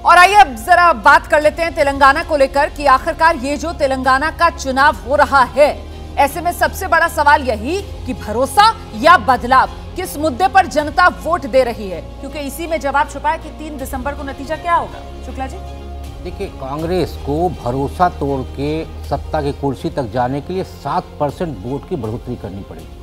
और आइए अब जरा बात कर लेते हैं तेलंगाना को लेकर कि आखिरकार ये जो तेलंगाना का चुनाव हो रहा है, ऐसे में सबसे बड़ा सवाल यही कि भरोसा या बदलाव, किस मुद्दे पर जनता वोट दे रही है, क्योंकि इसी में जवाब छुपा है कि 3 दिसंबर को नतीजा क्या होगा। शुक्ला जी, देखिए, कांग्रेस को भरोसा तोड़ के सत्ता की कुर्सी तक जाने के लिए 7% वोट की बढ़ोतरी करनी पड़ेगी,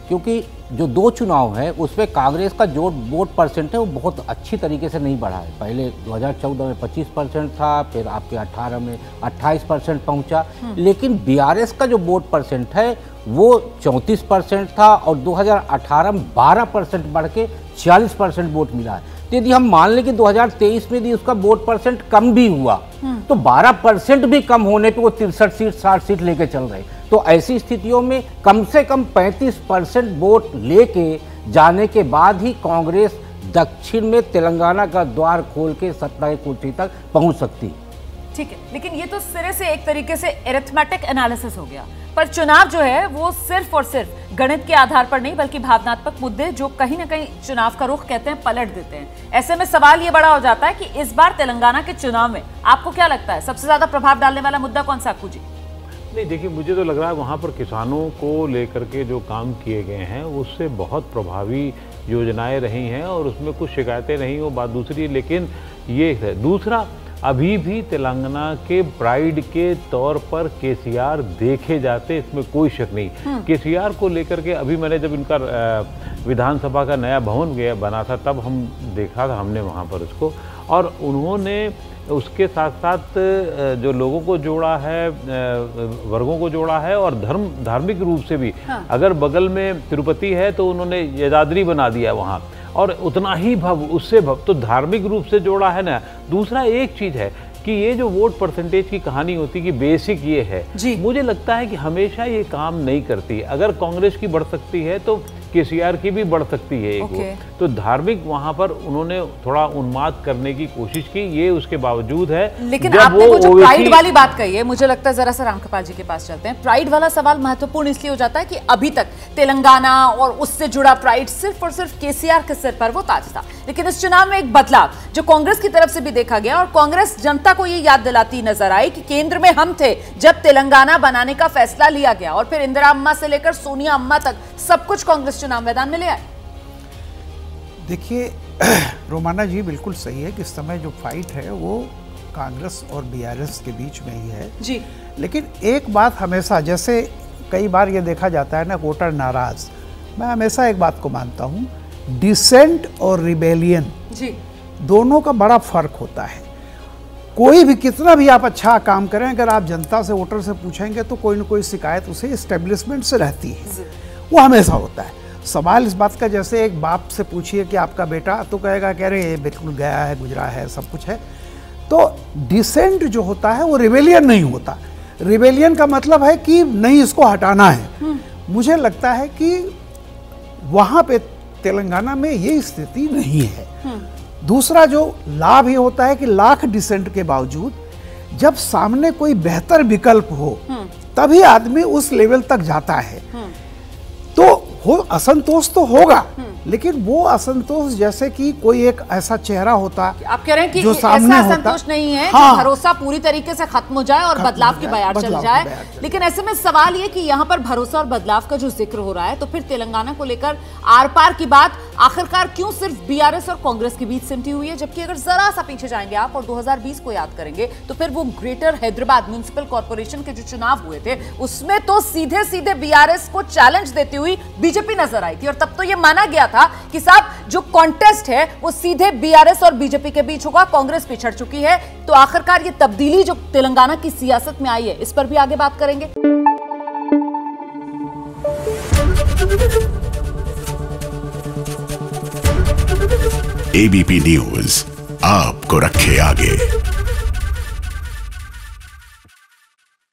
क्योंकि जो 2 चुनाव है उसमें कांग्रेस का जो वोट परसेंट है वो बहुत अच्छी तरीके से नहीं बढ़ा है। पहले 2014 में 25% था, फिर आपके 18 में 28% पहुंचा, लेकिन बीआरएस का जो वोट परसेंट है वो 34% था और 2018 में 12% बढ़ के 40% वोट मिला है। तो यदि हम मान लें कि 2023 में यदि उसका वोट परसेंट कम भी हुआ तो 12% भी कम होने पे वो 63 सीट 60 सीट लेके चल रहे। तो ऐसी स्थितियों में कम से कम 35% वोट लेके जाने के बाद ही कांग्रेस दक्षिण में तेलंगाना का द्वार खोल के सत्ता की कुर्सी तक पहुंच सकती है। ठीक है, लेकिन ये तो सिरे से एक तरीके से एरिथमेटिक एनालिसिस हो गया, पर चुनाव जो है वो सिर्फ और सिर्फ गणित के आधार पर नहीं बल्कि भावनात्मक मुद्दे जो कहीं ना कहीं चुनाव का रुख कहते हैं पलट देते हैं। ऐसे में सवाल ये बड़ा हो जाता है कि इस बार तेलंगाना के चुनाव में आपको क्या लगता है सबसे ज्यादा प्रभाव डालने वाला मुद्दा कौन सा? अक्कू जी। नहीं, देखिए, मुझे तो लग रहा है वहाँ पर किसानों को लेकर के जो काम किए गए हैं उससे बहुत प्रभावी योजनाएं रही हैं और उसमें कुछ शिकायतें नहीं, वो बात दूसरी है। लेकिन ये है दूसरा, अभी भी तेलंगाना के प्राइड के तौर पर केसीआर देखे जाते, इसमें कोई शक नहीं। केसीआर को लेकर के अभी मैंने जब इनका विधानसभा का नया भवन बना था तब हम देखा था, हमने वहाँ पर उसको, और उन्होंने उसके साथ साथ जो लोगों को जोड़ा है, वर्गों को जोड़ा है और धार्मिक रूप से भी। हाँ। अगर बगल में तिरुपति है तो उन्होंने यदाद्री बना दिया वहाँ, और उतना ही भव, उससे भव, तो धार्मिक रूप से जोड़ा है ना। दूसरा एक चीज़ है कि ये जो वोट परसेंटेज की कहानी होती कि बेसिक ये है, मुझे लगता है कि हमेशा ये काम नहीं करती। अगर कांग्रेस की बढ़ सकती है तो केसीआर की भी बढ़ सकती है एक तो धार्मिक वहां पर उन्होंने थोड़ा उन्माद करने की कोशिश की, ये उसके बावजूद है। लेकिन आपने वो जो प्राइड वाली बात कही है, मुझे लगता है जरा सा रामकृपाल जी के पास चलते हैं। प्राइड वाला सवाल महत्वपूर्ण इसलिए हो जाता है कि अभी तक तेलंगाना और उससे जुड़ा प्राइड सिर्फ और सिर्फ केसीआर के सिर पर वो ताज था, लेकिन इस चुनाव में एक बदलाव जो कांग्रेस की तरफ से भी देखा गया और कांग्रेस जनता को ये याद दिलाती नजर आई कि केंद्र में हम थे जब तेलंगाना बनाने का फैसला लिया गया, और फिर इंदिरा अम्मा से लेकर सोनिया अम्मा तक सब कुछ कांग्रेस चुनाव मैदान में ले आए। देखिए, रोमाना जी बिल्कुल सही है कि इस समय जो फाइट है वो कांग्रेस और बीआरएस के बीच में ही है जी। लेकिन एक बात हमेशा, जैसे कई बार ये देखा जाता है ना, वोटर नाराज, मैं हमेशा एक बात को मानता हूँ, डिसेंट और रिबेलियन जी दोनों का बड़ा फर्क होता है। कोई भी कितना भी आप अच्छा काम करें, अगर आप जनता से, वोटर से पूछेंगे तो कोई ना कोई शिकायत उसे एस्टेब्लिशमेंट से रहती है, वो हमेशा होता है। सवाल इस बात का, जैसे एक बाप से पूछिए कि आपका बेटा, तो कहेगा कह रहे ये बिल्कुल गया है, गुजरा है, सब कुछ है। तो डिसेंट जो होता है वो रिबेलियन नहीं होता। रिबेलियन का मतलब है कि नहीं, इसको हटाना है। मुझे लगता है कि वहाँ पे तेलंगाना में ये स्थिति नहीं है। दूसरा जो लाभ ये होता है कि लाख डिसेंट के बावजूद जब सामने कोई बेहतर विकल्प हो तभी आदमी उस लेवल तक जाता है। तो हो असंतोष तो होगा, लेकिन वो असंतोष जैसे कि कोई एक ऐसा चेहरा होता, आप कह रहे हैं कि जो सामने ऐसा असंतोष नहीं है, हाँ, जो भरोसा पूरी तरीके से खत्म हो जाए और बदलाव की बयार चल जाए। लेकिन ऐसे में सवाल ये कि यहाँ पर भरोसा और बदलाव का जो जिक्र हो रहा है, तो फिर तेलंगाना को लेकर आर पार की बात आखिरकार क्यों सिर्फ बीआरएस और कांग्रेस के बीच सिमटी हुई है, जबकि अगर जरा सा पीछे जाएंगे आप और 2020 को याद करेंगे तो फिर वो ग्रेटर हैदराबाद म्युनिसिपल कॉर्पोरेशन के जो चुनाव हुए थे उसमें तो सीधे सीधे बीआरएस को चैलेंज देती हुई बीजेपी नजर आई थी, और तब तो ये माना गया था कि साहब जो कॉन्टेस्ट है वो सीधे बीआरएस और बीजेपी के बीच होगा, कांग्रेस पिछड़ चुकी है। तो आखिरकार ये तब्दीली जो तेलंगाना की सियासत में आई है, इस पर भी आगे बात करेंगे। एबीपी न्यूज आपको रखे आगे।